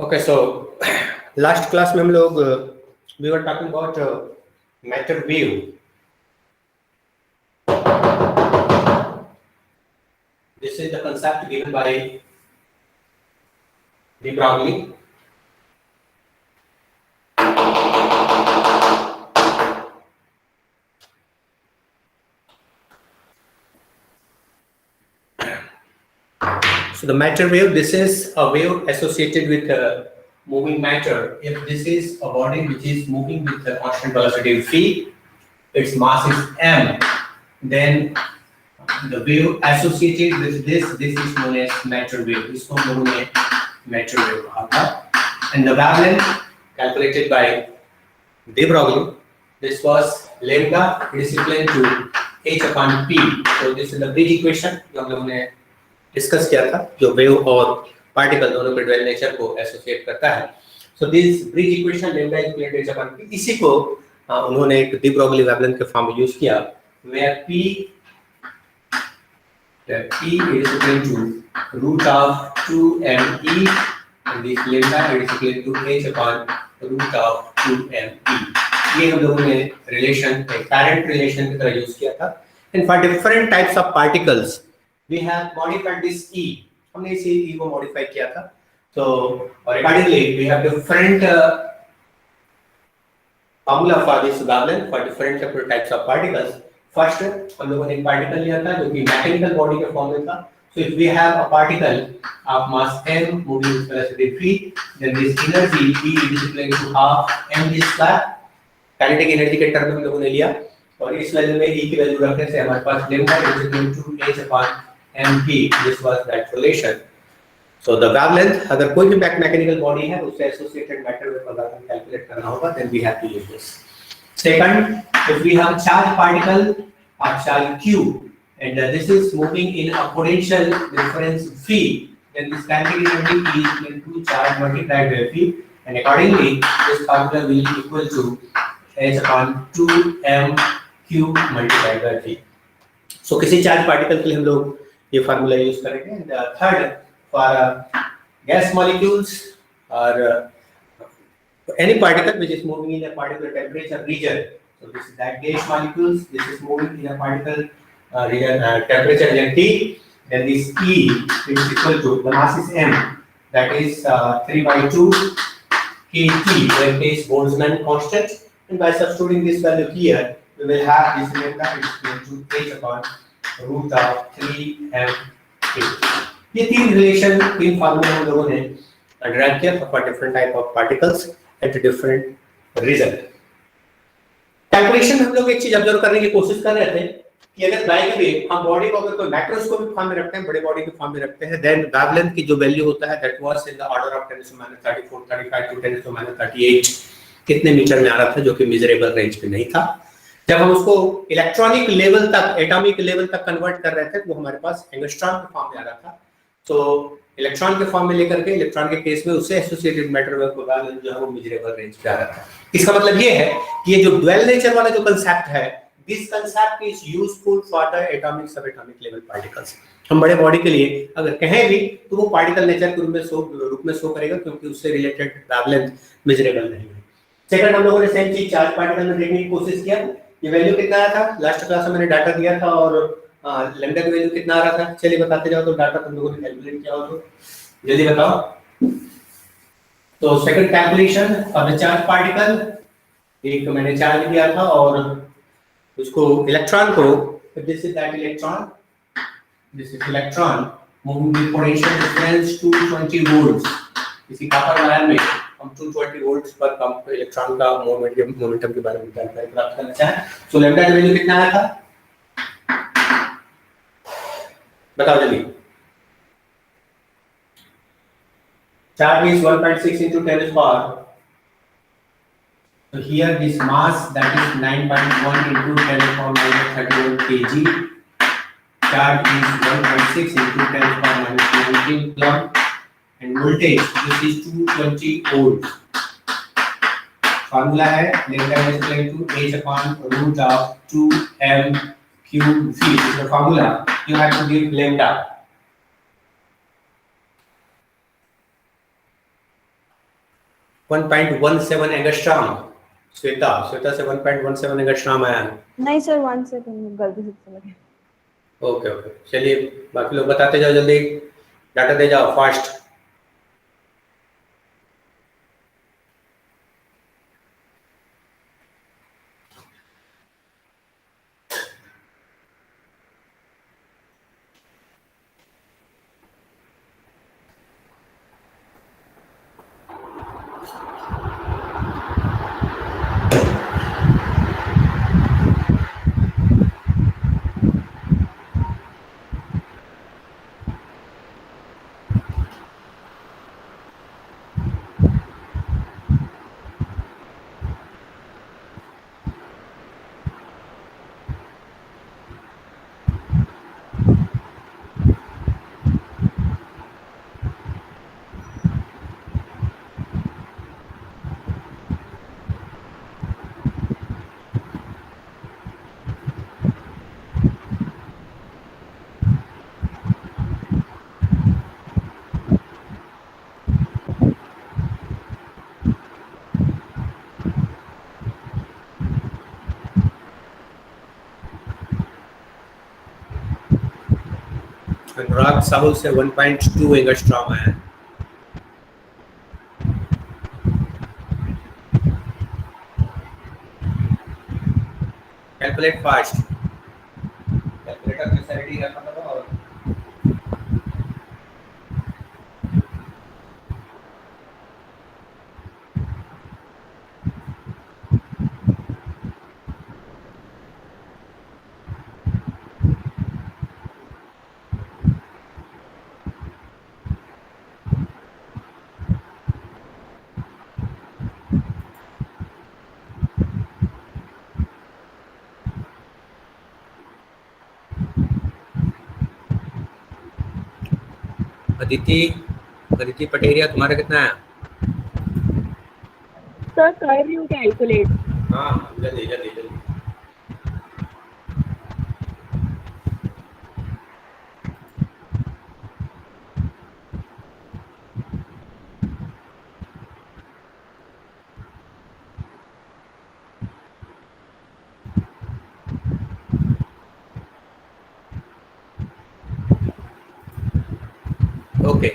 Okay, so last class में हम लोग we were talking about matter wave. This is the concept given by de Broglie. So the matter wave, this is a wave associated with moving matter. If this is a body which is moving with the constant velocity v, its mass is m, then the wave associated with this is known as matter wave. This one known as matter wave. And the wavelength calculated by de Broglie, this was lambda is equal to h upon p. So this is the bridge equation जो हम लोगों ने discuss किया था, जो wave और particle दोनों के ड्वेल नेचर को एसोसिएट करता है. So this Broglie equation lambda is equal to h upon p, इसी को उन्होंने एक de Broglie वेवलेंथ के फॉर्म में यूज किया, where p is equal to root of 2me and this lambda is equal to h upon root of 2me. ये हम लोगों ने रिलेशन एक पैरेंट रिलेशन की तरह यूज किया था. And for different types of particles we have modified this e. हमने इस e को मॉडिफाई किया था. So accordingly we have different formula for this wavelength for different types of particles. First हम लोगों ने एक पार्टिकल लिया था जो कि मैकेनिकल बॉडी के फॉर्म में था. So if we have a particle of mass m moving with velocity v, then this energy E is equal to half mg square. Kinetic energy के टर्म में हम लोगों ने लिया और इस वैल्यू में e की वैल्यू रखने से हमारे पास lambda is equal to h upon mp. This was that relation. So the wavelength, अगर कोई भी मैकेनिकल बॉडी है उससे एसोसिएटेड मैटर वेव अगर हम कैलकुलेट करना होगा then we have to use this. Second, if we have charged particle of charge q and this is moving in a potential difference v, then this kinetic energy is equal to charge multiplied by v, and accordingly this formula will be equal to h upon 2m q multiplied by v. So किसी charge particle के लिए हम लोग ये formula use करेंगे. And third, for gas molecules और any particle which is moving in a particular temperature region, so this is that gas molecules, this is moving in a particle region temperature region T, then this E is equal to the mass is m, that is 3/2 kT, where K is Boltzmann constant, and by substituting this value here we will have this lambda is equal to h upon root of 3m. ये तीन relation तीन फार्मूले हम लोगों ने drive किया for different type of particles at different result. Calculation में हम लोग एक चीज ऑब्जर्व करने की कोशिश कर रहे थे कि अगर बाय द वे हम बॉडी को अगर कोई मैक्रोस्कोपिक फॉर्म में रखते हैं, बड़े बॉडी के फॉर्म में रखते हैं, देन वेवलेंथ की जो वैल्यू होता है that was in the order of 10⁻34 35 to 10⁻38 कितने मीटर में आ रहा था, जो कि मेजरेबल रेंज पे नहीं था. जब हम उसको इलेक्ट्रॉनिक लेवल तक एटॉमिक लेवल तक कन्वर्ट कर रहे थे तो हमारे पास एंगस्ट्रॉम के फॉर्म में आ रहा था. तो इलेक्ट्रॉन के फॉर्म में लेकर के इलेक्ट्रॉन के केस में उससे एसोसिएटेड मैटर वेव को वैल्यू जो है वो मेजरेबल रेंज पे आ रहा था. इसका मतलब ये है कि ये जो ड्वेल नेचर वाला जो कांसेप्ट है, this concept is useful for the atomic sub atomic level particles. हम बड़े बॉडी के लिए अगर कहें भी तो वो पार्टिकल नेचर के रूप में शो करेगा क्योंकि उससे रिलेटेड वेवलेंथ मेजरेबल नहीं है. सेकंड, हम लोगों ने सेम चीज चार्ज पार्टिकल में देखने की कोशिश किया. ये वैल्यू कितना आया था लास्ट क्लास में मैंने डाटा दिया था और लैम्डा की वैल्यू कितना आ रहा था. चलिए बताते जाओ. तो डाटा तुम लोगों ने कैलकुलेट किया हो तो जल्दी बताओ. तो second calculation of the charge particle, एक मैंने चार्ज दिया था और उसको इलेक्ट्रॉन को, this is that electron, this is electron moving with potential difference 220 volts. इसी कॉपर वायर में हम 220 वोल्ट्स पर कम इलेक्ट्रॉन का मोमेंटम के बारे में जानकारी प्राप्त करना चाहें. सो लैम्डा की वैल्यू कितना आया था बताओ जल्दी. Charge is 1.6 into 10 is power. So here this mass that is 9.1 into 10 to power minus 31 kg. Charge is 1.6 into 10 to power minus 19 coulomb. And voltage this is 220 volts. Formula है lambda is equal to h upon root of 2m cube v. This is the formula. You have to give lambda. 1.17 angstrom. Shweta से 1.17 angstrom आया है। नहीं sir, 1 second गलती से चला गया। Okay okay, चलिए बाकी लोग बताते जाओ, जल्दी डाटा दे जाओ फास्ट। अनुराग साहुल से 1.2 एंगस्ट्रॉम आया है। कैलकुलेट फास्ट, कैलकुलेटर में सैनिटी रखा था और अदिति पटेरिया, तुम्हारा कितना है? सर कर रही हूँ कैलकुलेट। हाँ जल्दी जल्दी जल्दी। ओके,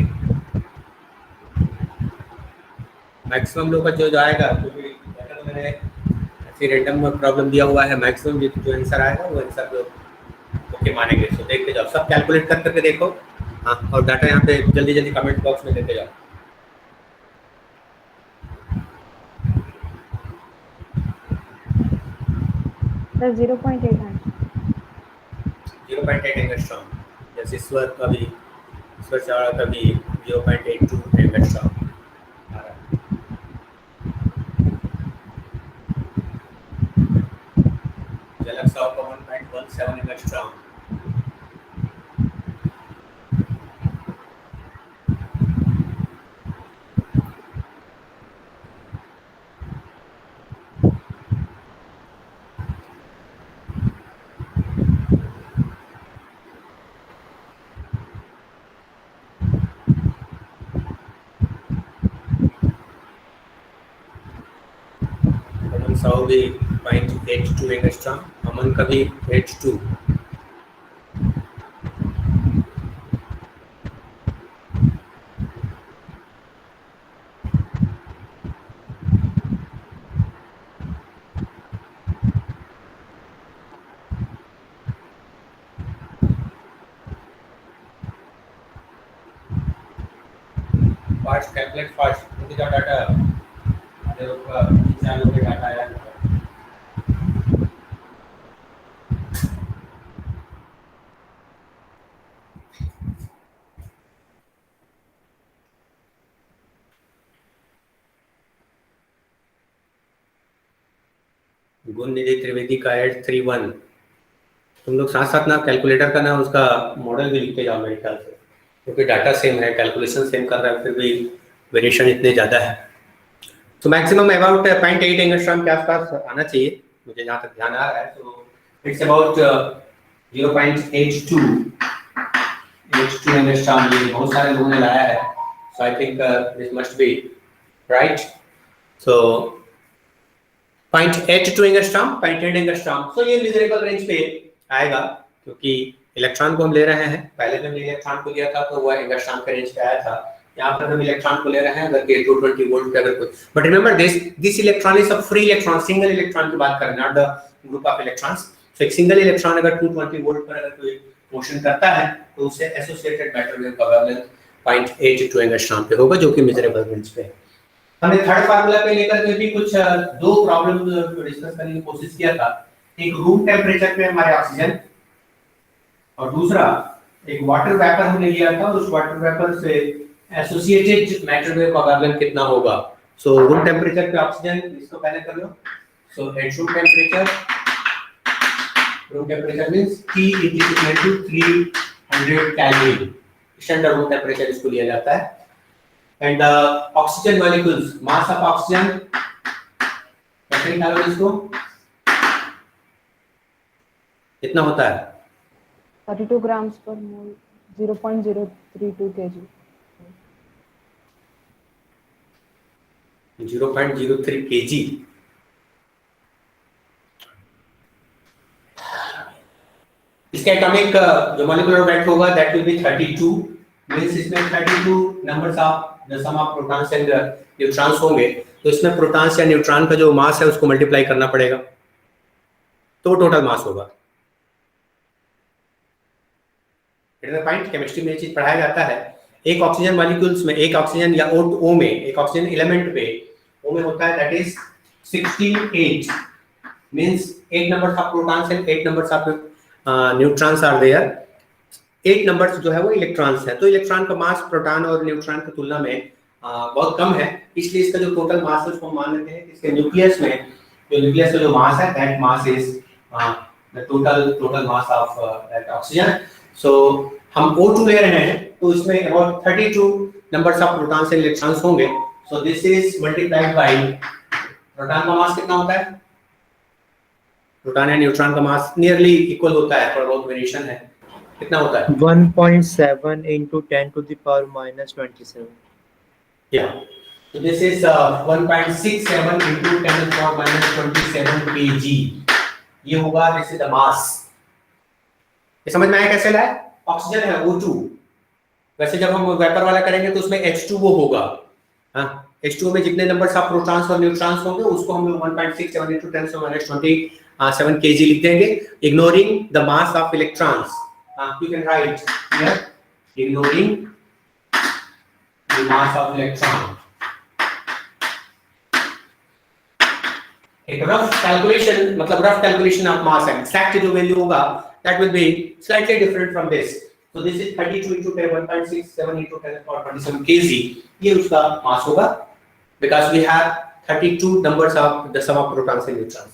मैक्सिमम लोग का जो आएगा, क्योंकि डाटा तो मैंने ऐसे रैंडम प्रॉब्लम दिया हुआ है, मैक्सिमम जो आंसर आएगा वो आंसर ओके मानेंगे। तो देखते जाओ, सब कैलकुलेट कर करके देखो। हाँ, और डाटा यहाँ पे जल्दी जल्दी कमेंट बॉक्स में देते जाओ। सर 0.8 है। 0.8 एंगस्ट्रॉम, जैसे ईश्वर का भी, ईश्वर चावड़ा का भी 0.82 एंगस्ट्रॉम आ रहा है। झलक साहु का 1.17 एंगस्ट्रॉम। साहु भी 0.82 एंगस्ट्रॉम, अमन का भी 82। फास्ट कैलकुलेट फास्ट, क्योंकि जो डाटा आधे लोग का 3-4 लोग का डाटा आया है। गुण निधि त्रिवेदी का 831। तुम लोग साथ साथ ना कैलकुलेटर का ना उसका मॉडल भी लिखते जाओ मेरे ख्याल से, क्योंकि डाटा सेम है, कैलकुलेशन सेम कर रहा है, फिर भी वेरिएशन इतने ज़्यादा है। तो मैक्सिमम अबाउट 0.8 एंगस्ट्रॉम के आसपास आना चाहिए, मुझे जहाँ तक ध्यान आ रहा है। तो इट्स अबाउट 0.82 एंगस्ट्रॉम, ये बहुत सारे लोगों ने लाया है। So I think this must be right. So 0.82 angstrom, 0.8 angstrom. So ये मिजरेबल रेंज पे आएगा क्योंकि इलेक्ट्रॉन को हम ले रहे हैं। पहले जब हमने इलेक्ट्रॉन को लिया था तो वो एंगस्ट्रॉम के रेंज पे आया था। यहाँ पर हम इलेक्ट्रॉन को ले रहे हैं अगर 220 वोल्ट पे अगर कुछ, but remember this electron is a free electron, single electron की बात कर रहे हैं, not the group of electrons. So एक सिंगल इलेक्ट्रॉन अगर 220 वोल्ट पर अगर कोई मोशन करता है तो उससे एसोसिएटेड मैटर वेव का वेवलेंथ 0.82 एंगस्ट्रॉम पे होगा, जो कि मेजरेबल रेंज पे है। हमने थर्ड फार्मूला पे लेकर के भी कुछ दो प्रॉब्लम डिस्कस करने की कोशिश किया था। एक रूम टेम्परेचर पे हमारे ऑक्सीजन, और दूसरा एक वाटर वेपर हमने लिया था, और उस वाटर वेपर से एसोसिएटेड मैटर वेव का वेवलेंथ कितना होगा। सो रूम टेम्परेचर पे ऑक्सीजन, इसको पहले कर लो। So at room temperature means T is equal to 300 kelvin, standard room temperature इसको लिया जाता है। And the oxygen molecules, mass of oxygen कैसे निकालोगे इसको, कितना होता है 32 grams per mole, 0.032 kg. 0.03 kg। इसका एटॉमिक जो मॉलिक्यूलर वेट होगा दैट विल बी 32, मींस इसमें 32 numbers of the sum of protons and neutrons होंगे। तो इसमें प्रोटॉन्स या न्यूट्रॉन का जो मास है उसको मल्टीप्लाई करना पड़ेगा, तो टोटल मास होगा। It is a point, chemistry में ये चीज पढ़ाया जाता है। एक ऑक्सीजन मॉलिक्यूल्स में, एक ऑक्सीजन या O में, एक ऑक्सीजन एलिमेंट पे O में होता है that is 68, means 8 numbers of protons and 8 numbers of neutrons are there. 8 numbers जो है वो इलेक्ट्रॉन्स है। तो इलेक्ट्रॉन का मास प्रोटॉन और न्यूट्रॉन की तुलना में बहुत कम है, इसलिए इसका जो टोटल मास है उसको मान लेते हैं कि इसके न्यूक्लियस में, जो न्यूक्लियस का जो मास है that mass is the total mass of that oxygen. So हम O2 ले रहे हैं तो इसमें about 32 numbers of protons and electrons होंगे। So this is multiplied by proton का मास कितना होता है, प्रोटॉन एंड न्यूट्रॉन का मास नियरली इक्वल होता है, थोड़ा बहुत वेरिएशन है। कितना होता है 1.7 into 10 to the power minus 27. Yeah. So this is 1.67 into 10 to the power minus 27 kg. ये होगा, this is the mass. ये समझ में आया कैसे लाए? ऑक्सीजन है O2, वैसे जब हम वेपर वाला करेंगे तो उसमें H2O होगा। हाँ, H2O में जितने नंबर्स ऑफ प्रोटॉन्स और न्यूट्रॉन्स होंगे उसको हम लोग 1.67 into 10 to the minus 27 kg लिख देंगे, ignoring the mass of electrons. You can write here, ignoring the mass of electron. एक रफ कैलकुलेशन, मतलब रफ कैलकुलेशन ऑफ मास है, एक्जैक्ट जो वैल्यू होगा that will be slightly different from this. So this is 32 into 10, 1.67 into 10 to the power 27 kg. ये उसका मास होगा because we have 32 numbers of the sum of protons and neutrons.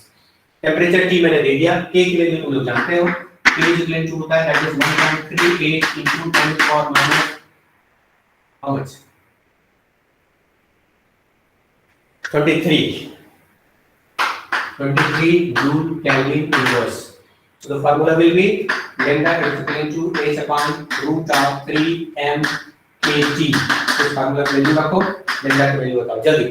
Temperature T मैंने दे दिया, K की value तुम लोग जानते हो, K is equal to होता है that is 1.38 into 10 to the power minus how much 23 joule Kelvin inverse. So the formula will be lambda is equal to h upon root of 3m kg. तो इस formula की value रखो, lambda की value बताओ जल्दी।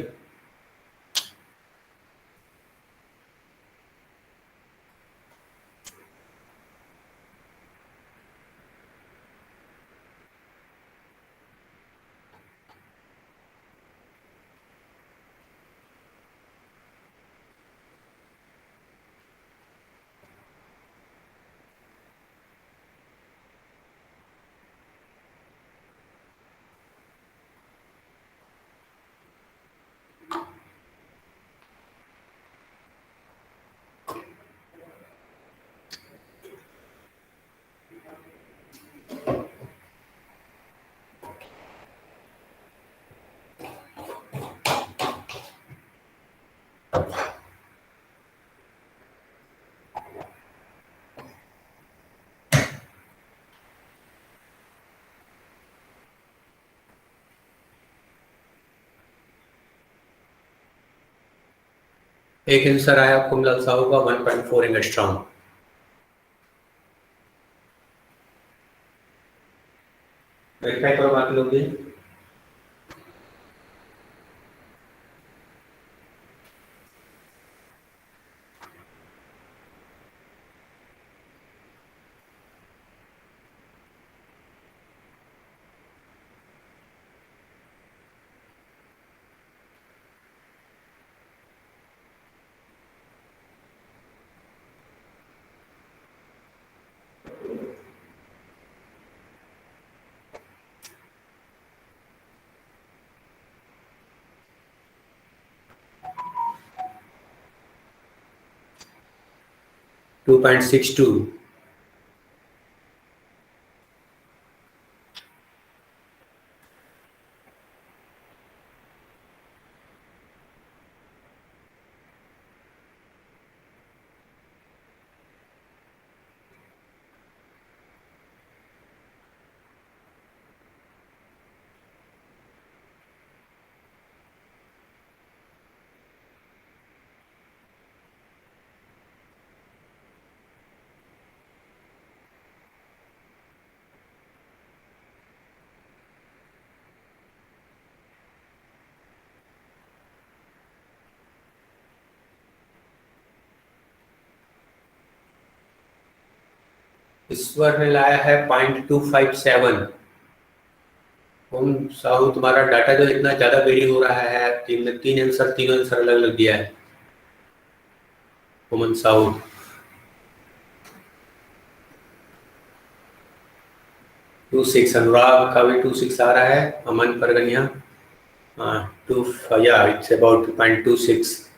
एक answer आया कुमल सा होगा 1.4 एंगस्ट्रॉम। वेरीफाई करो बाकी लोग भी। 2.62. ईश्वर ने लाया है 0.257। ओम साहू, तुम्हारा डाटा जो इतना ज्यादा वेरी हो रहा है, तीन आंसर, तीनों आंसर अलग अलग दिया है। ओमन साहू 26, अनुराग का भी 26 आ रहा है। अमन परगनिया 2, या इट्स अबाउट 0.26।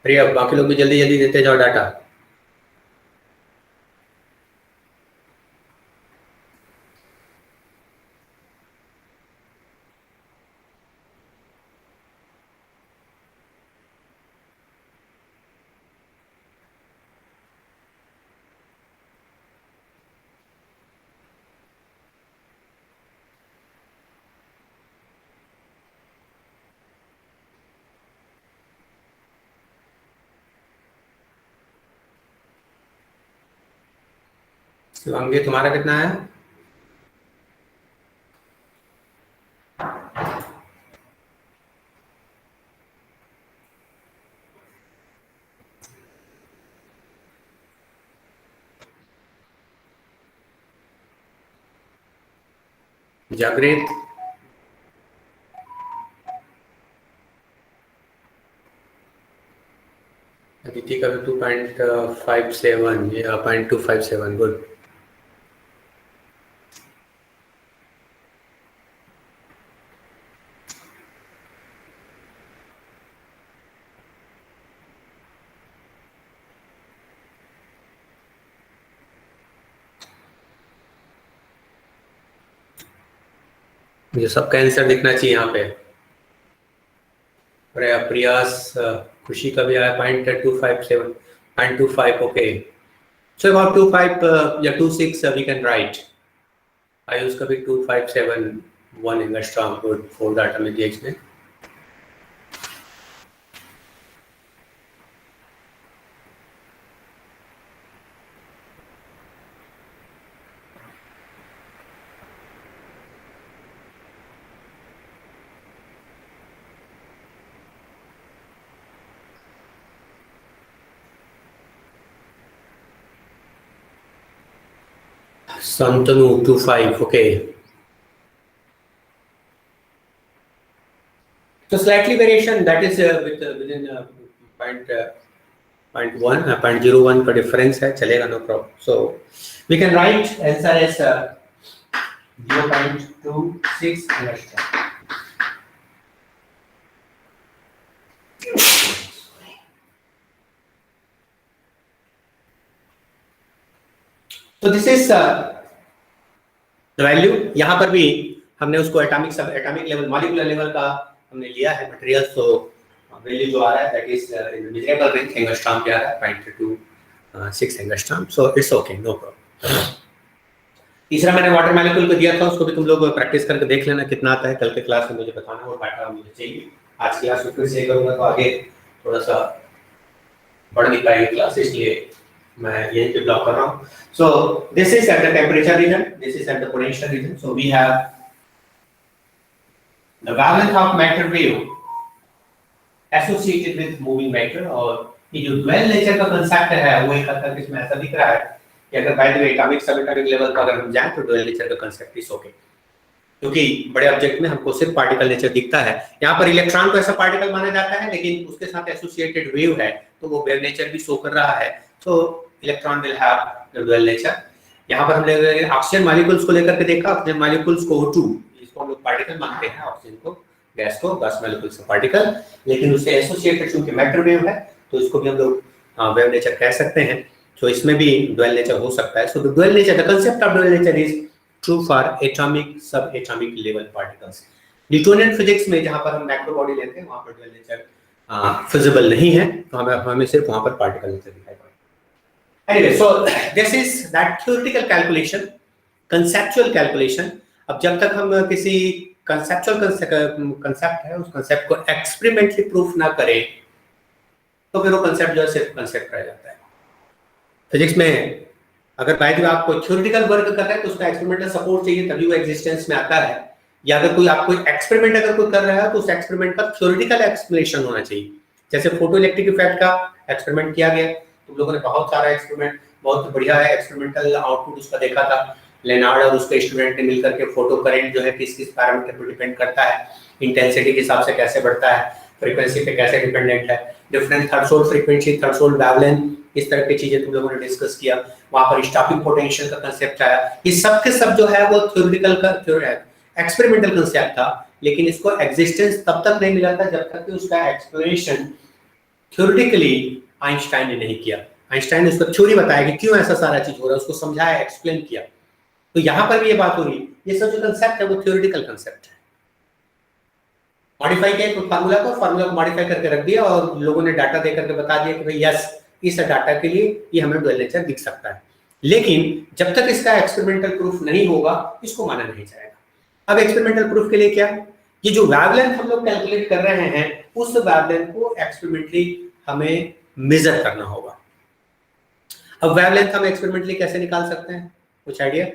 अरे अब बाकी लोग भी जल्दी जल्दी देते जाओ डाटा। शिवांगी, तुम्हारा कितना है? जागृत, अदिति का भी 2.57 या 0.257। गुड। मुझे सबका आंसर दिखना चाहिए यहाँ पे। प्रयास, खुशी का भी आया 0.257, 0.25। ओके, सो अबाउट 25 या 26 वी कैन राइट। आयुष का भी 2.57 एंगस्ट्रॉम। गुड, 4 डाटा में दिया इसने। Santanu 25, okay. So slightly variation, that is within 0.01 का difference है, चलेगा, no problem. So we can write answer as 0.26 angstrom. So this is the value. यहाँ पर भी हमने उसको एटॉमिक लेवल, मॉलिक्यूलर लेवल का हमने लिया है मटेरियल। सो वैल्यू जो आ रहा है that is in measurable range, angstrom पे आ रहा है 0.26 angstrom. So it's okay, no problem. तीसरा मैंने वाटर मॉलिक्यूल को दिया था, उसको भी तुम लोग प्रैक्टिस करके देख लेना कितना आता है। कल के क्लास में मुझे बताना और डाटा मुझे चाहिए। आज क्लास में फिर से करूँगा तो आगे थोड़ा सा बढ़ नहीं पाएगी क्लास, इसलिए मैं यहीं पे ब्लॉक कर रहा हूँ। So this is at the temperature region, this is at the potential region. So we have the wavelength of matter wave associated with moving matter, और ये जो dual nature का concept है वो एक हद तक इसमें ऐसा दिख रहा है कि अगर by the way atomic sub atomic level पर अगर हम जाएं तो dual nature का concept is okay। क्योंकि बड़े ऑब्जेक्ट में हमको सिर्फ पार्टिकल नेचर दिखता है। यहाँ पर इलेक्ट्रॉन को ऐसा पार्टिकल माना जाता है, लेकिन उसके साथ एसोसिएटेड वेव है, तो वो वेव नेचर भी शो कर रहा है, तो electron will have the dual nature. यहाँ पर हमने ऑक्सीजन मॉलिक्यूल्स को लेकर के देखा, ऑक्सीजन मॉलिक्यूल्स को O2, इसको हम लोग पार्टिकल मानते हैं, ऑक्सीजन को, गैस मॉलिक्यूल्स का पार्टिकल, लेकिन उससे एसोसिएटेड चूंकि मैटर वेव है, तो इसको भी हम लोग वेव नेचर कह सकते हैं। तो इसमें भी डुअल नेचर हो सकता है। So the dual nature, the concept of dual nature is true for atomic, sub atomic level particles. Newtonian physics में जहां पर हम मैक्रो बॉडी लेते हैं, वहां पर डुअल नेचर फिजिबल नहीं है, तो हमें सिर्फ वहां पर पार्टिकल नेचर दिखाई पड़ता है। Anyway, so this is that theoretical calculation, conceptual calculation. अब जब तक हम किसी कंसेप्चुअल कंसेप्ट है, उस कंसेप्ट को एक्सपेरिमेंटली प्रूफ ना करें, तो फिर वो कंसेप्ट जो है सिर्फ कंसेप्ट रह जाता है। फिजिक्स में अगर बाय द वे आपको थ्योरेटिकल वर्क कर रहा है, तो उसका एक्सपेरिमेंटल सपोर्ट चाहिए, तभी वो एग्जिस्टेंस में आता है। या अगर कोई आपको एक्सपेरिमेंट अगर कोई कर रहा है, तो उस एक्सपेरिमेंट का थ्योरेटिकल एक्सप्लेनेशन होना चाहिए। जैसे फोटो इलेक्ट्रिक इफेक्ट का एक्सपेरिमेंट किया गया, तुम लोगों ने बहुत सारा एक्सपेरिमेंट, बहुत बढ़िया है एक्सपेरिमेंटल आउटपुट उसका देखा था। लेनार्ड और उसके स्टूडेंट ने मिलकर के फोटो करंट जो है किस किस पैरामीटर पर डिपेंड करता है, इंटेंसिटी के हिसाब से कैसे बढ़ता है, फ्रीक्वेंसी पे कैसे डिपेंडेंट है, different threshold frequency, threshold wavelength, इस तरह की चीजें तुम लोगों ने डिस्कस किया। वहां पर स्टॉपिंग पोटेंशियल का कांसेप्ट आया। ये सब के सब जो है वो थ्योरेटिकल का एक्सपेरिमेंटल कांसेप्ट था, लेकिन इसको एग्जिस्टेंस तब तक नहीं मिला था जब तक कि उसका एक्सप्लेनेशन थ्योरेटिकली आइंस्टाइन ने नहीं किया। आइंस्टाइन ने उसको थ्योरी बताया कि क्यों ऐसा सारा चीज हो रहा है, उसको समझाया, एक्सप्लेन किया। तो यहाँ पर भी ये बात हो रही है, ये सब जो कांसेप्ट है वो थ्योरेटिकल कांसेप्ट है। मॉडिफाई किया फार्मूला को मॉडिफाई करके रख दिया, और लोगों ने डाटा दे करके बता दिया कि भाई यस, इस डाटा के लिए ये हमें डुअल नेचर दिख सकता है। लेकिन जब तक इसका एक्सपेरिमेंटल प्रूफ नहीं होगा, इसको माना नहीं जाएगा। अब एक्सपेरिमेंटल प्रूफ के लिए क्या, ये जो वेवलेंथ हम लोग कैलकुलेट कर रहे हैं, उस वेवलेंथ को एक्सपेरिमेंटली हमें मेजर करना होगा। अब वेवलेंथ हम एक्सपेरिमेंटली कैसे निकाल सकते हैं, कुछ आइडिया?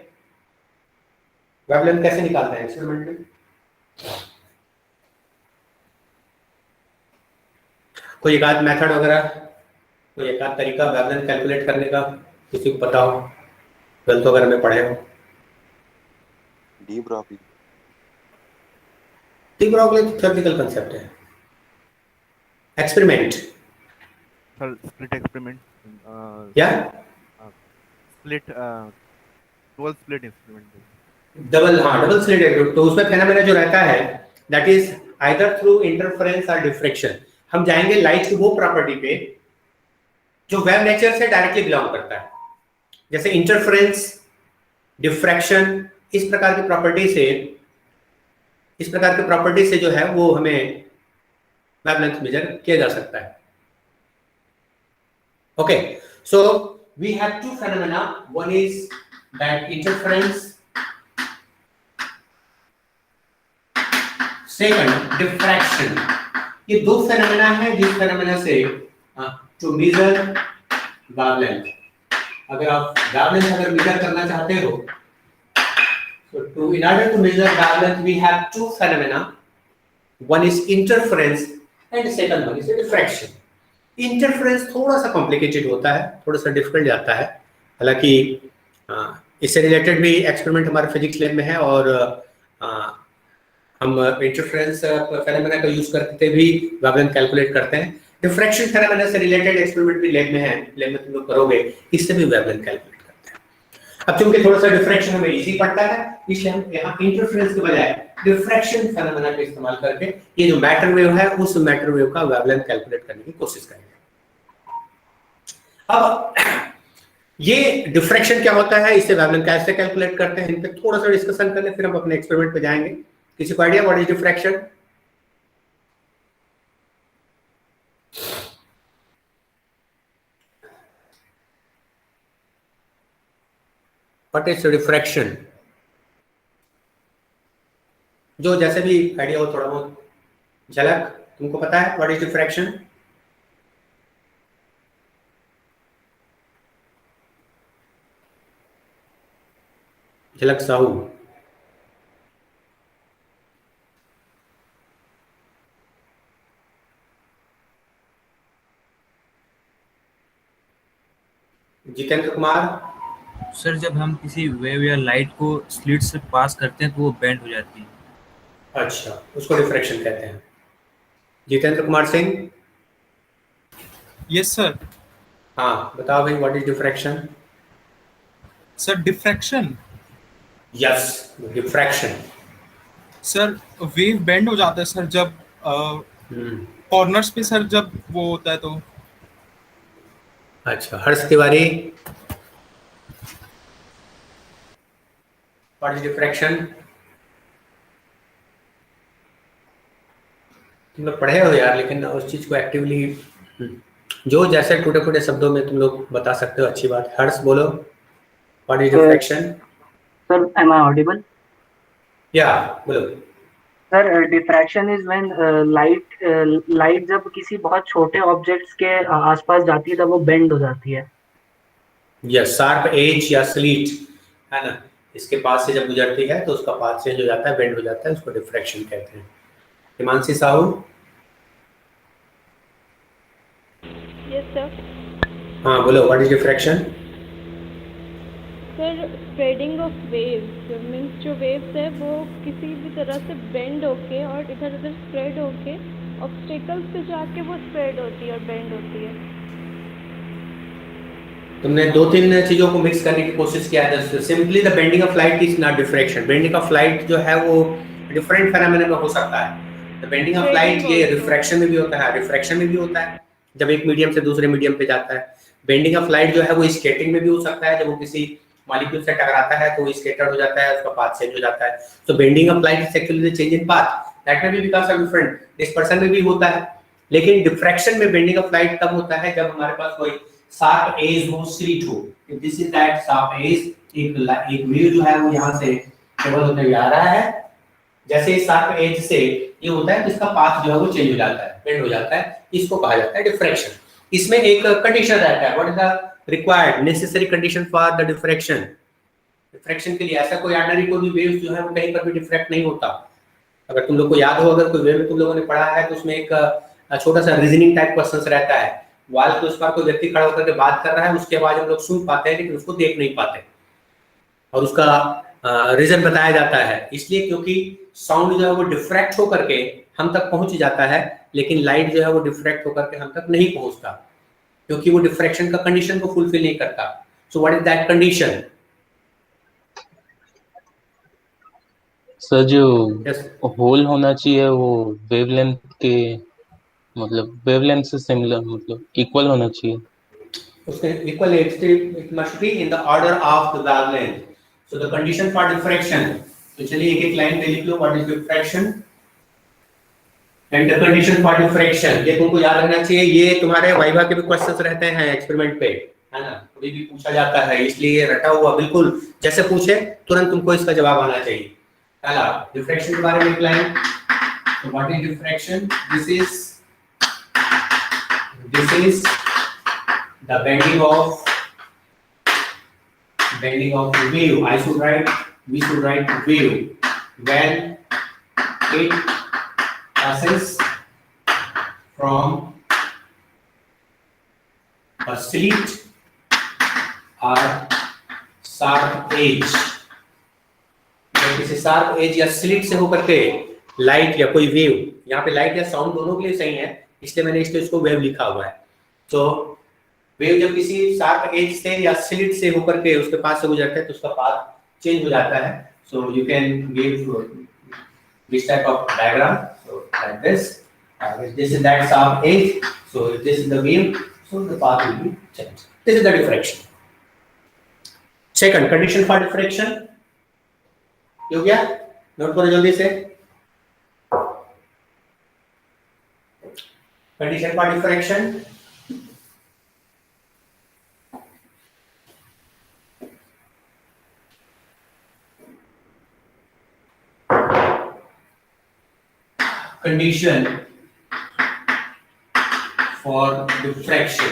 वेवलेंथ कैसे निकालते हैं एक्सपेरिमेंट में? कोई एक आध मेथड वगैरह, कोई एक आध तरीका वेवलेंथ कैलकुलेट करने का किसी को पता हो, ट्वेल्थ वगैरह में पढ़े हो? De Broglie. De Broglie theoretical concept है। एक्सपेरिमेंट, स्प्लिट एक्सपेरिमेंट, या split double split experiment, double slit एग्रुप। तो उसमें फेनोमेना जो रहता है, that is either through interference और डिफ्रेक्शन। हम जाएंगे लाइट की वो प्रॉपर्टी पे जो वेव नेचर से डायरेक्टली बिलोंग करता है, जैसे इंटरफेरेंस, डिफ्रैक्शन, इस प्रकार की प्रॉपर्टी से जो है वो हमें वेवलेंथ मेजर किया जा सकता है। Okay, so we have two phenomena, one is that interference, second diffraction. ये दो फेनोमेना है जिस फेनोमेना से टू मेजर वेवलेंथ, अगर आप वेवलेंथ अगर मेजर करना चाहते हो, so in order to measure wavelength we have two phenomena, one is interference and second one is diffraction. Interference थोड़ा सा कॉम्प्लिकेटेड होता है, थोड़ा सा डिफिकल्ट जाता है, हालांकि इससे रिलेटेड भी एक्सपेरिमेंट हमारे फिजिक्स लैब में है, और हम इंटरफेरेंस फेनोमेना का यूज करके भी वेवलेंथ कैलकुलेट करते हैं। डिफ्रैक्शन फेनोमेना से रिलेटेड एक्सपेरिमेंट भी लैब में है, लैब में तुम लोग करोगे, इससे भी वेवलेंथ कैलकुलेट करते हैं। अब चूंकि थोड़ा सा डिफ्रैक्शन हमें इजी पड़ता है, इसलिए हम यहाँ इंटरफेरेंस के बजाय डिफ्रैक्शन फेनोमेना का इस्तेमाल करके ये जो मैटर वेव है, उस मैटर वेव का वेवलेंथ कैलकुलेट करने की कोशिश करेंगे। अब ये डिफ्रैक्शन क्या होता है, इससे वेवलेंथ कैसे कैलकुलेट करते हैं, इन पे थोड़ा सा डिस्कशन कर ले, फिर हम अपने एक्सपेरिमेंट पे जाएंगे। किसी को idea what is diffraction? What is diffraction? जो जैसे भी आइडिया हो, थोड़ा बहुत झलक तुमको पता है व्हाट इज डिफ्रैक्शन? झलक साहू? जितेंद्र कुमार? सर जब हम किसी वेव या लाइट को स्लिट से पास करते हैं तो वो बेंड हो जाती है। अच्छा, उसको डिफ्रैक्शन कहते हैं। Jitendra Kumar Singh, yes sir. हाँ बताओ भाई, what is diffraction? Sir diffraction, yes, diffraction. Sir wave bend हो जाता है सर जब कॉर्नर्स पे सर जब वो होता है तो। अच्छा, हर्ष तिवारी, व्हाट इज डिफ्रैक्शन? तुम लोग पढ़े हो यार, लेकिन उस चीज को एक्टिवली जो जैसे टूटे फूटे शब्दों में तुम लोग बता सकते हो, अच्छी बात। हर्ष बोलो, what is diffraction? Sir, am I audible? या बोलो। Sir, diffraction is when light जब किसी बहुत छोटे ऑब्जेक्ट्स के आसपास जाती है तब वो बेंड हो जाती है। यस, शार्प एज या स्लीट है ना, इसके पास से जब गुजरती है तो उसका पाथ चेंज हो जाता है, बेंड हो जाता है, उसको डिफ्रैक्शन कहते हैं। Himanshi Sahu, yes sir. हाँ बोलो, what is diffraction? Sir spreading of waves means जो वेव्स है वो किसी भी तरह से बेंड होके और इधर उधर स्प्रेड होके ऑब्स्टेकल्स पे जाके वो स्प्रेड होती है और बेंड होती है। तुमने दो तीन चीजों को मिक्स करने की कोशिश किया है। Simply the bending of light is not diffraction. Bending of light जो है वो डिफरेंट फेनोमेना में हो सकता है। द बेंडिंग ऑफ लाइट ये रिफ्रैक्शन में भी होता है, रिफ्रैक्शन में भी होता है जब एक मीडियम से दूसरे मीडियम पे जाता है। बेंडिंग ऑफ लाइट जो है वो स्कैटरिंग में भी हो सकता है, जब वो किसी मॉलिक्यूल से टकराता है तो वो स्कैटर्ड हो जाता है, उसका पाथ चेंज हो जाता है। So bending of light is actually the change in path that may be because of different dispersion में भी होता है। लेकिन डिफ्रैक्शन में बेंडिंग ऑफ लाइट तब होता है जब हमारे पास कोई शार्प एज हो, स्लिट हो। If this is that sharp edge, एक वेव जो है वो यहां से ट्रेवल होते हुए आ रहा है, जैसे शार्प एज से ये होता है, इसका पाथ जो है वो चेंज हो जाता है, बेंड हो जाता है, इसको कहा जाता है डिफ्रैक्शन। इसमें एक कंडीशन रहता है, what is the required necessary condition for the diffraction? Diffraction के लिए ऐसा कोई ऑर्डिनरी कोई भी वेव जो है वो कहीं पर भी डिफ्रैक्ट नहीं होता। अगर तुम लोग को याद हो, अगर कोई वेव तुम लोगों ने पढ़ा है तो उसमें एक छोटा सा रीजनिंग टाइप क्वेश्चन रहता है। वाल के उस पर कोई व्यक्ति खड़ा होकर के बात कर रहा है, उसके आवाज हम लोग सुन पाते हैं लेकिन उसको देख नहीं पाते, और उसका रीजन बताया जाता है। इसलिए क्योंकि साउंड जो है वो डिफ्रैक्ट होकर के हम तक पहुंच जाता है, लेकिन लाइट जो है वो डिफ्रैक्ट होकर के हम तक नहीं पहुंचता, क्योंकि वो डिफ्रैक्शन का कंडीशन को फुलफिल नहीं करता। So what is that condition? Sir जो Yes. होल होना चाहिए वो वेवलेंथ के, मतलब वेवलेंथ से सिमिलर, मतलब इक्वल होना चाहिए। उसके equal it must be in the order of the wavelength. So the condition for diffraction, तो चलिए एक एक लाइन पे लिख लो, what is diffraction and the condition for diffraction. ये तुमको याद रखना चाहिए, ये तुम्हारे वाइवा के भी क्वेश्चंस रहते हैं एक्सपेरिमेंट पे, है ना, कभी भी पूछा जाता है, इसलिए रटा हुआ बिल्कुल जैसे पूछे तुरंत तुमको इसका जवाब आना चाहिए। पहला डिफ्रैक्शन के बारे में एक लाइन, तो what is diffraction? This is the bending of wave. We should write wave when it passes from a slit or sharp edge। जब किसी शार्प एज या स्लिट से होकर के लाइट या कोई वेव, यहाँ पे लाइट या साउंड दोनों के लिए सही है, इसलिए मैंने इसको वेव लिखा हुआ है। तो वेव जब किसी शार्प एज से या स्लिट से होकर के उसके पास से गुजरता है तो उसका पाथ चेंज हो जाता है। So you can give this type of diagram, so like this is that sharp edge, so this is the wave, so the path will be changed. This is the diffraction. Second condition for diffraction हो गया, note करो जल्दी से। Condition for diffraction, condition for diffraction,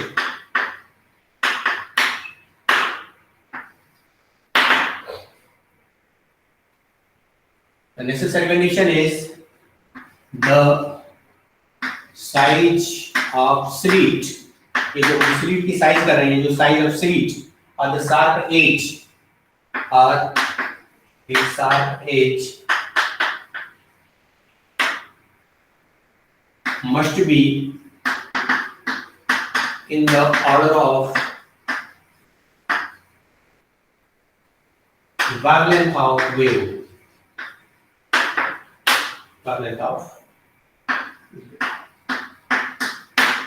the necessary condition is the size of slit, ये जो slit की size कर रहे हैं, जो size of slit और the sharp edge or the sharp edge must be in the order of wavelength of wave. Wavelength of,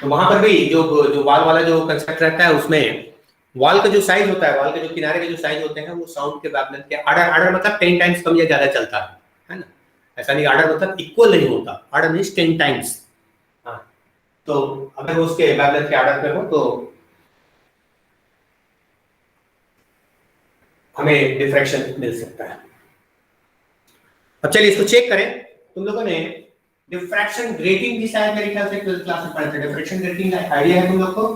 तो वहां पर भी जो वाल वाला जो कंसेप्ट रहता है, उसमें वाल का जो साइज होता है, वाल के जो किनारे के जो साइज होते हैं, वो साउंड के वेवलेंथ के आर्डर मतलब 10 टाइम्स कम या ज्यादा चलता है ना। ऐसा नहीं आर्डर मतलब इक्वल नहीं होता, आर्डर मींस 10 टाइम्स। हाँ, तो अगर उसके वेवलेंथ के आर्डर पे हो तो हमें डिफ्रैक्शन मिल सकता है। अब चलिए इसको चेक करें। तुम लोगों ने डिफ्रैक्शन ग्रेटिंग भी शायद मेरे ख्याल से क्लास में पढ़ा था। डिफ्रैक्शन ग्रेटिंग का आइडिया है तुम लोग को?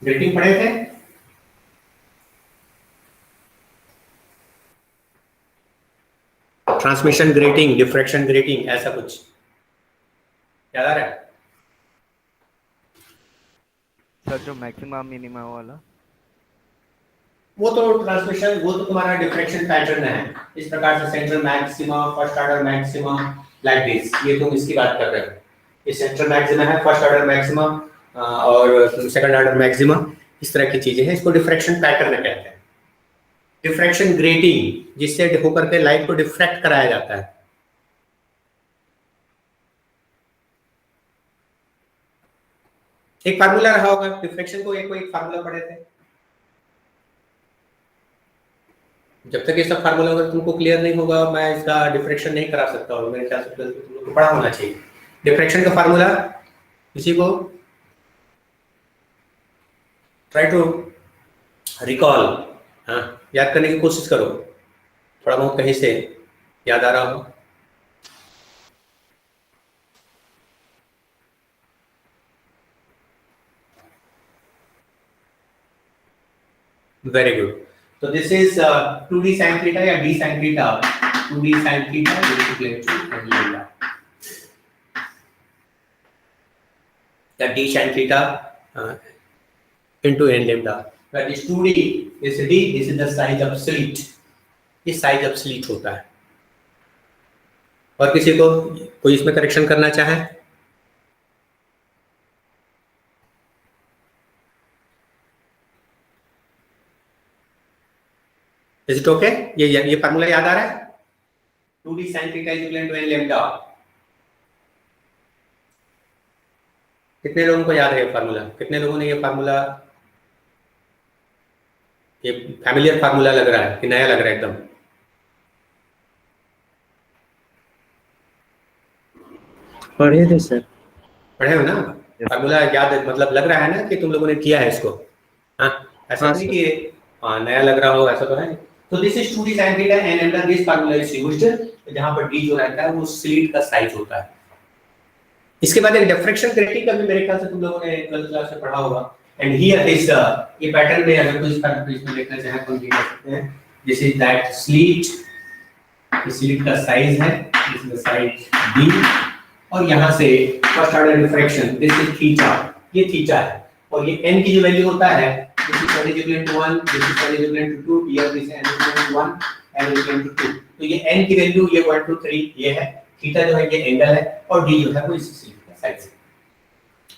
ग्रेटिंग पढ़े थे? ट्रांसमिशन ग्रेटिंग, डिफ्रैक्शन ग्रेटिंग, ऐसा कुछ याद आ रहा है? सर जो मैक्सिमम मिनिमम वाला, वो तो ट्रांसमिशन, वो तो तुम्हारा डिफ्रैक्शन पैटर्न है। इस प्रकार से central maxima, first order maxima, like this. ये तुम इसकी बात कर रहे हो। ये सेंट्रल मैक्सिमा है, फर्स्ट ऑर्डर मैक्सिमा और सेकंड ऑर्डर मैक्सिमा, इस तरह की चीजें हैं। इसको डिफ्रैक्शन पैटर्न कहते हैं। डिफ्रैक्शन ग्रेटिंग, जिससे होकर के लाइट को डिफ्रैक्ट कराया जाता है। एक फार्मूला रहा होगा डिफ्रैक्शन को, एक फार्मूला पढ़े थे। जब तक ये सब फार्मूला अगर तुमको क्लियर नहीं होगा, मैं इसका डिफ्रैक्शन नहीं करा सकता हूँ। मेरे ख्याल से तुम लोग को पढ़ा होना चाहिए डिफ्रैक्शन का फार्मूला। किसी को ट्राई टू रिकॉल, हाँ, याद करने की कोशिश करो, थोड़ा बहुत कहीं से याद आ रहा हो। Very good. So this is 2d sin theta या d sin theta, 2d sin theta is equal to n lambda, या d sin theta into n lambda, where this 2d is d, this is the size of slit, ये size of slit होता है। और किसी को कोई इसमें correction करना चाहे? Is it okay? ये फार्मूला याद आ रहा है? 2d sin theta is equal to n lambda। कितने लोगों को याद है ये फार्मूला? कितने लोगों ने ये फार्मूला, ये फैमिलियर फार्मूला लग रहा है कि नया लग रहा है एकदम? पढ़े थे सर। पढ़े हो ना? फार्मूला याद मतलब लग रहा है ना कि तुम लोगों ने किया है इसको? हाँ, ऐसा नहीं कि नया लग रहा हो, ऐसा तो है। तो this is 2d sin theta n lambda, this formula is used, जहां पर d जो रहता है वो स्लिट का साइज होता है। इसके बाद एक डिफ्रैक्शन ग्रेटिंग का भी मेरे ख्याल से तुम लोगों ने 12th क्लास में पढ़ा होगा। एंड हियर इज ये पैटर्न में अगर कोई इस पैटर्न को इसमें देखना चाहे तो देख सकते हैं। दिस इज दैट स्लिट, इस स्लिट का साइज है, this is the size d, और यहां से first order diffraction, this is theta, ये थीटा है, और ये n की जो वैल्यू होता है, this is n is equal to 1, this is n is equal to 2, here this n is equal to 1, n is equal to 2। तो ये n की वैल्यू ये 1 2 3 ये है, थीटा जो है ये एंगल है, और d जो है वो इस स्लिट का साइज है,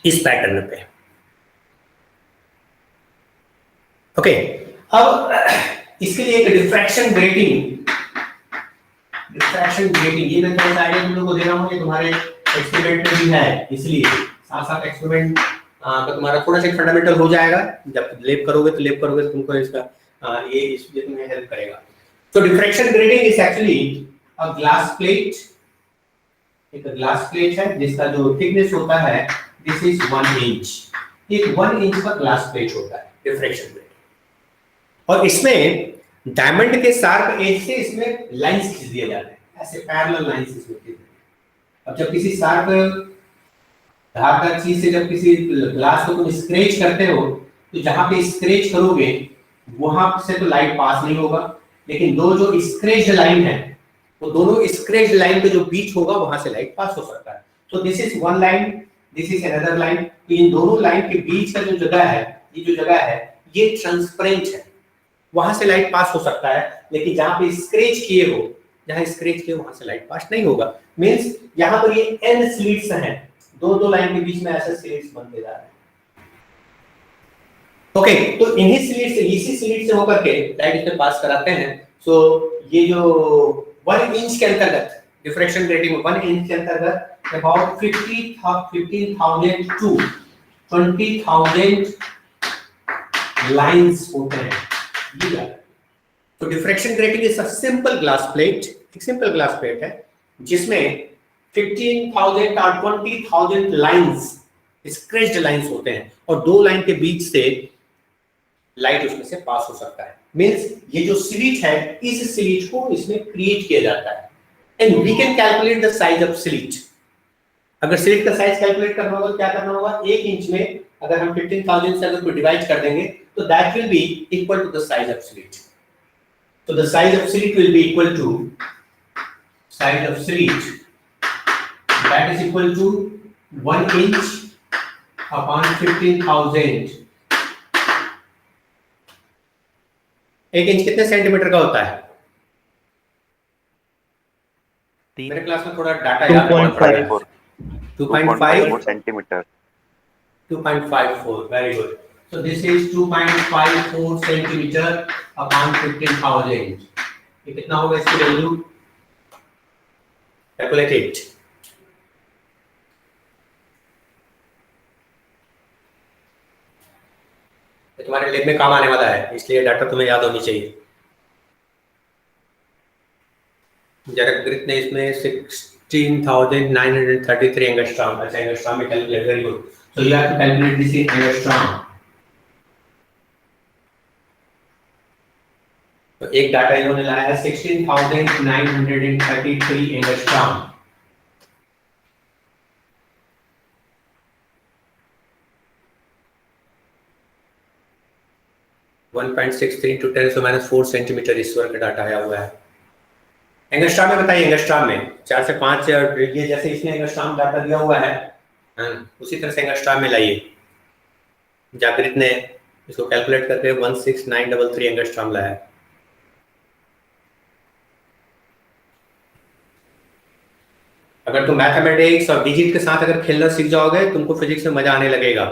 इस पैटर्न पे। ओके, अब इसके लिए एक डिफ्रैक्शन ग्रेटिंग, ये मैं थोड़ा सा आइडिया तुम लोगों को दे रहा हूँ, ये तुम्हारे एक्सपेरिमेंट में भी है, इसलिए साथ साथ एक्सपेरिमेंट तो तुम्हारा थोड़ा सा फंडामेंटल हो जाएगा। जब लैब करोगे तो तुमको इसका ये तुम्हें हेल्प करेगा। तो diffraction grating is actually a glass plate, एक ग्लास प्लेट है जिसका जो थिकनेस होता है दिस इज 1 इंच, एक 1 इंच का ग्लास प्लेट होता है डिफ्रैक्शन प्लेट, और इसमें डायमंड के शार्प एज से इसमें लाइंस खींच दिए जाते हैं, ऐसे पैरेलल लाइंस इसमें खींच दिए। अब जब किसी शार्प धारदार चीज से जब किसी ग्लास को तुम स्क्रैच करते हो, तो जहां पे स्क्रैच करोगे वहां से तो लाइट पास नहीं होगा, लेकिन दो जो स्क्रैच लाइन है वो दोनों स्क्रैच लाइन के जो बीच होगा वहां से लाइट पास हो सकता है। तो this is one line, this is another line. तो इन दोनों लाइन के बीच का जो जगह है, ये जो जगह है ये ट्रांसपेरेंट है, वहां से लाइट पास हो सकता है, लेकिन जहां पे स्क्रैच किए हो, जहां स्क्रैच किए वहां से लाइट पास नहीं होगा। मींस यहां पर ये n स्लिट्स हैं, दो लाइन के बीच में ऐसे स्लिट्स बनते जा रहे हैं। ओके, तो इन्हीं स्लिट से, इसी स्लिट से होकर के लाइट इसमें पास कराते हैं। सो ये जो 1 इंच के अंतर्गत डिफ्रैक्शन ग्रेटिंग में 1 इंच के अंतर्गत अबाउट 15,000 टू 20,000 लाइंस होते हैं। ये तो diffraction grating is a simple glass plate, एक सिंपल ग्लास प्लेट है जिसमें 15,000 और 20,000 लाइंस, स्क्रैच्ड लाइंस होते हैं, और दो लाइन के बीच से लाइट उसमें से पास हो सकता है। मींस ये जो स्लिट है, इस स्लिट को इसमें क्रिएट किया जाता है, and we can calculate the size of slit. अगर स्लिट का साइज कैलकुलेट करना होगा तो क्या करना होगा, 1 इंच में अगर हम 15,000 से अगर डिवाइड कर देंगे तो that will be equal to the size of slit. तो the size of slit will be equal to size of slit, that is equal to 1 inch upon 15,000। 1 inch कितने सेंटीमीटर का होता है? मेरे क्लास में थोड़ा डाटा याद है। 2.54 2.5 centimetre 2.54, very good. So this is 2.54 centimeter upon 15,000. ये कितना होगा इसकी वैल्यू? Calculate it. ये तुम्हारे लेब में काम आने वाला है, इसलिए डाटा तुम्हें याद होनी चाहिए। जरकग्रित ने इसमें 16,933 एंगस्ट्रॉम, अच्छा एंगस्ट्रॉम में calculate, very good. So you have to calculate this in angstrom. तो एक डाटा इन्होंने लाया है 16,933 एंगस्ट्रॉम। (1.63 × 10⁻⁴ सेंटीमीटर ईश्वर का डाटा आया हुआ है। एंगस्ट्रॉम में बताइए, एंगस्ट्रॉम में 4 से 5, ये जैसे इसमें एंगस्ट्रॉम डाटा दिया हुआ है, उसी तरह से एंगस्ट्रॉम में लाइए। जागृत ने इसको कैलकुलेट करके 16933 एंगस्ट्रॉम लाया। अगर तुम मैथमेटिक्स और डिजिट के साथ अगर खेलना सीख जाओगे, तुमको फिजिक्स में मजा आने लगेगा।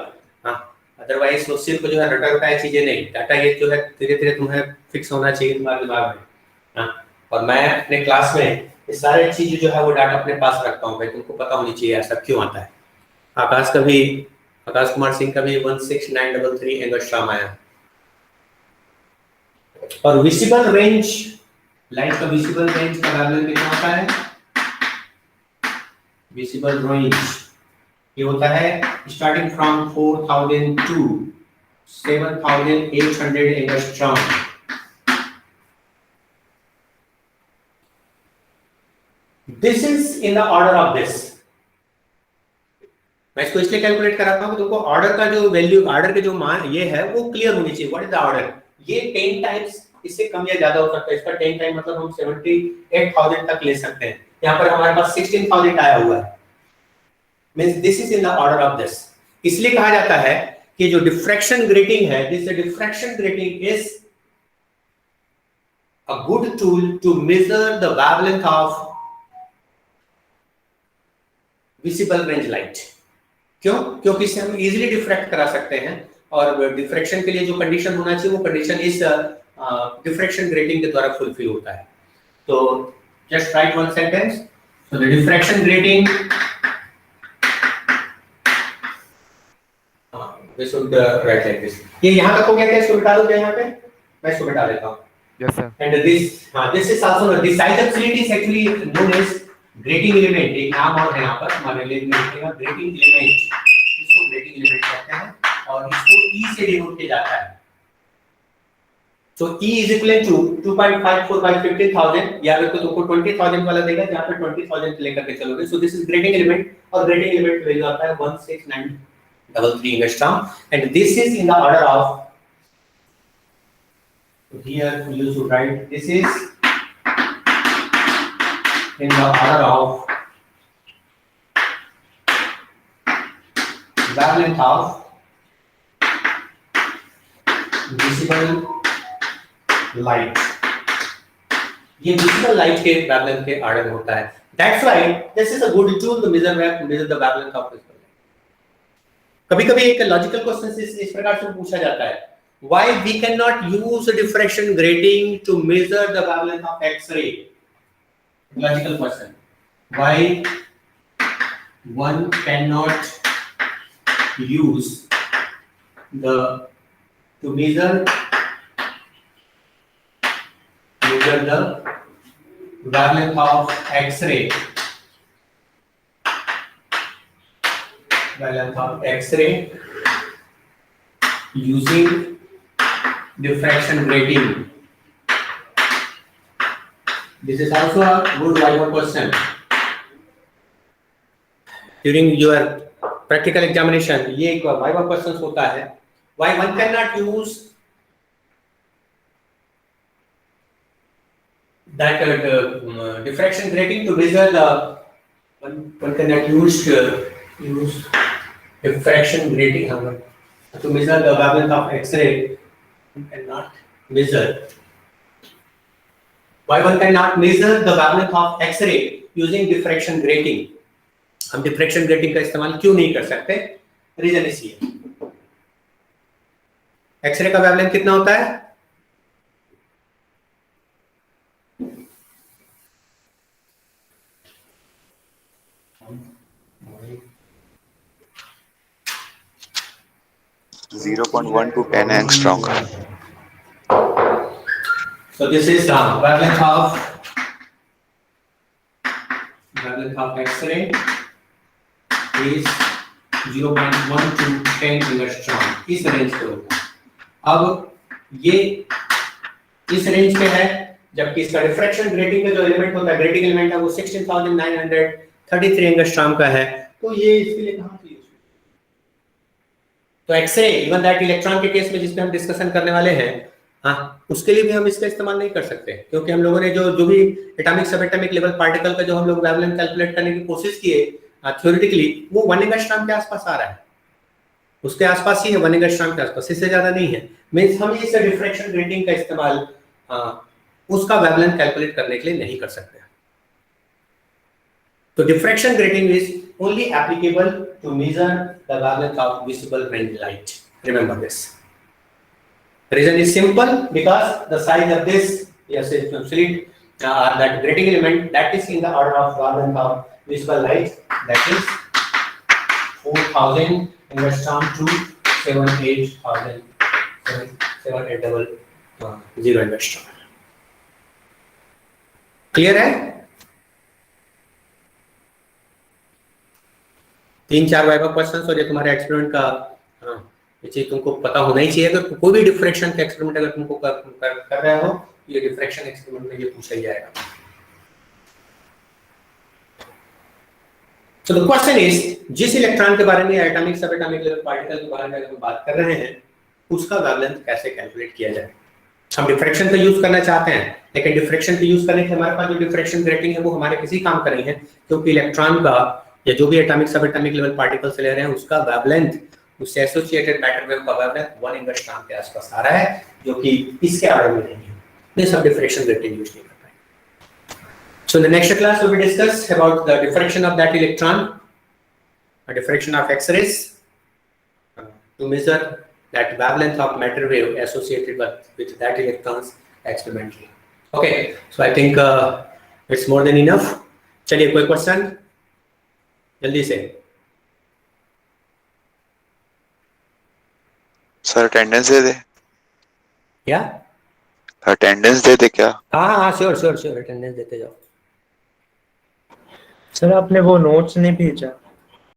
हाँ, अदरवाइज वो सिर्फ जो है रटा चीजें नहीं, डाटा ये जो है धीरे धीरे तुम्हें फिक्स होना चाहिए तुम्हारे दिमाग में। हाँ, और मैं अपने क्लास में ये सारे चीजें जो है वो डाटा अपने पास रखता हूँ भाई, तुमको पता होनी चाहिए ऐसा क्यों आता है। आकाश कुमार सिंह का भी 16933 एंगस्ट्रॉम आया। और विजिबल रेंज, लाइट का विजिबल रेंज का वैल्यू कितना होता है? विजिबल रेंज ये होता है starting from 4,000 to 7,800 angstrom. This is in the order of this. मैं इसको इसलिए कैलकुलेट कराता हूं कि तुमको ऑर्डर का जो वैल्यू, ऑर्डर के जो मान ये है वो क्लियर होनी चाहिए। What is the order? ये 10 टाइम्स, इससे कम या ज्यादा हो सकता है। इसका 10 टाइम मतलब हम 78,000 तक ले सकते हैं। यहाँ पर हमारे पास 16,000 आया हुआ है, means this is in the order of this. इसलिए कहा जाता है कि जो डिफ्रैक्शन ग्रेटिंग है, this diffraction grating is a good tool to measure the wavelength of visible range light. क्यों? क्योंकि इससे हम इजीली डिफ्रैक्ट करा सकते हैं, और डिफ्रैक्शन के लिए जो कंडीशन होना चाहिए वो कंडीशन इस डिफ्रैक्शन ग्रेटिंग के द्वारा फुलफिल होता है। तो just write one sentence. So the diffraction grating we should write like this. ये यहां तक हो गया क्या? इसको बिठा दो क्या यहाँ पे? मैं इसको बिठा देता हूं। Yes sir. And this is also the size of slit is actually known as grating element. एक नाम और है यहाँ पर हमारे लिए लिखेगा ग्रेटिंग एलिमेंट। इसको ग्रेटिंग एलिमेंट कहते हैं और इसको E से डिनोट किया जाता है। So E is equivalent to 2.54 by 15,000, या अगर तुमको 20,000 वाला देगा जहाँ पे 20,000 लेकर के चलोगे। So this is grating element, और grating element वैल्यू आता है 16933 angstrom, and this is in the order of, here you should write this is in the order of wavelength of visible light, ये विजिबल लाइट के wavelength के order में होता है। That's why this is a good tool to measure the wavelength of visible light. कभी-कभी एक logical question इस प्रकार से पूछा जाता है, why we cannot use a diffraction grating to measure the wavelength of X-ray? Logical question. Why one cannot use to measure the wavelength of X-ray? Wavelength of X-ray using diffraction grating. This is also a good Viva question. During your practical examination, ये एक Viva question होता है. Why one cannot use that diffraction grating to measure the one cannot use diffraction grating to measure the wavelength of X-ray. Cannot measure. Why one cannot measure the wavelength of X-ray using diffraction grating? हम diffraction grating का इस्तेमाल क्यों नहीं कर सकते? Reason इसी है। X-ray का wavelength कितना होता है? (0.1 to 10 angstrom). So this is wavelength of X-ray is 0.1 to 10 angstrom, इस रेंज पे होता है। अब ये इस रेंज पे है, जबकि इसका रिफ्रैक्शन ग्रेटिंग का जो एलिमेंट होता है, ग्रेटिंग एलिमेंट है, वो 16,933 एंगस्ट्रॉम का है। तो ये इसके लिए कहां से यूज? तो एक्सरे, इवन दैट इलेक्ट्रॉन के केस में जिसपे हम डिस्कशन करने वाले हैं, हाँ, उसके लिए भी हम इसका इस्तेमाल नहीं कर सकते, क्योंकि हम लोगों ने जो भी atomic sub atomic level particle का जो हम लोग वेवलेंथ कैलकुलेट करने की कोशिश किए थ्योरेटिकली, वो 1 एंगस्ट्रॉम के आसपास आ रहा है, उसके आसपास ही है, 1 एंगस्ट्रॉम के आसपास, इससे ज्यादा नहीं है। मींस हम इस डिफ्रैक्शन ग्रेटिंग का इस्तेमाल उसका वेवलेंथ कैलकुलेट करने के लिए नहीं कर सकते। तो diffraction grating is only applicable to measure the wavelength of visible range light. Remember this. The reason is simple, because the size of this slit that grating element, that is in the order of wavelength of visible light, that is 4,000 angstrom to 78,000 angstrom. Clear है? 3-4 viva questions और ये तुम्हारे experiment का ये चीज तुमको पता होना ही चाहिए। अगर कोई भी डिफ्रैक्शन का एक्सपेरिमेंट अगर तुमको कर रहे हो, ये डिफ्रैक्शन एक्सपेरिमेंट में ये पूछा ही जाएगा। So the question is, जिस इलेक्ट्रॉन के बारे में, atomic sub atomic level particle के बारे में अगर हम बात कर रहे हैं, उसका वेवलेंथ कैसे कैलकुलेट किया जाए। हम डिफ्रैक्शन का यूज करना चाहते हैं, लेकिन डिफ्रैक्शन का यूज करने के हमारे पास जो डिफ्रैक्शन ग्रेटिंग है वो हमारे किसी काम का नहीं है, क्योंकि इलेक्ट्रॉन का या जो भी atomic sub atomic level particle से ले रहे हैं, उसका वेवलेंथ, उससे एसोसिएटेड मैटर वेव का वेवलेंथ 1 एंगस्ट्रॉम के आसपास आ रहा है, जो कि इसके आर्डर में नहीं है। ये सब डिफ्रैक्शन ग्रेटिंग यूज नहीं कर पाएंगे। So in the next class we will discuss about the diffraction of that electron, a diffraction of X-rays, to measure that wavelength of matter wave associated with that electrons experimentally. Okay, so I think it's more than enough. चलिए, कोई question जल्दी से। Sir attendance दे दे। क्या attendance दे दे क्या? हाँ, sure attendance देते जाओ। Sir आपने वो नोट्स नहीं भेजा?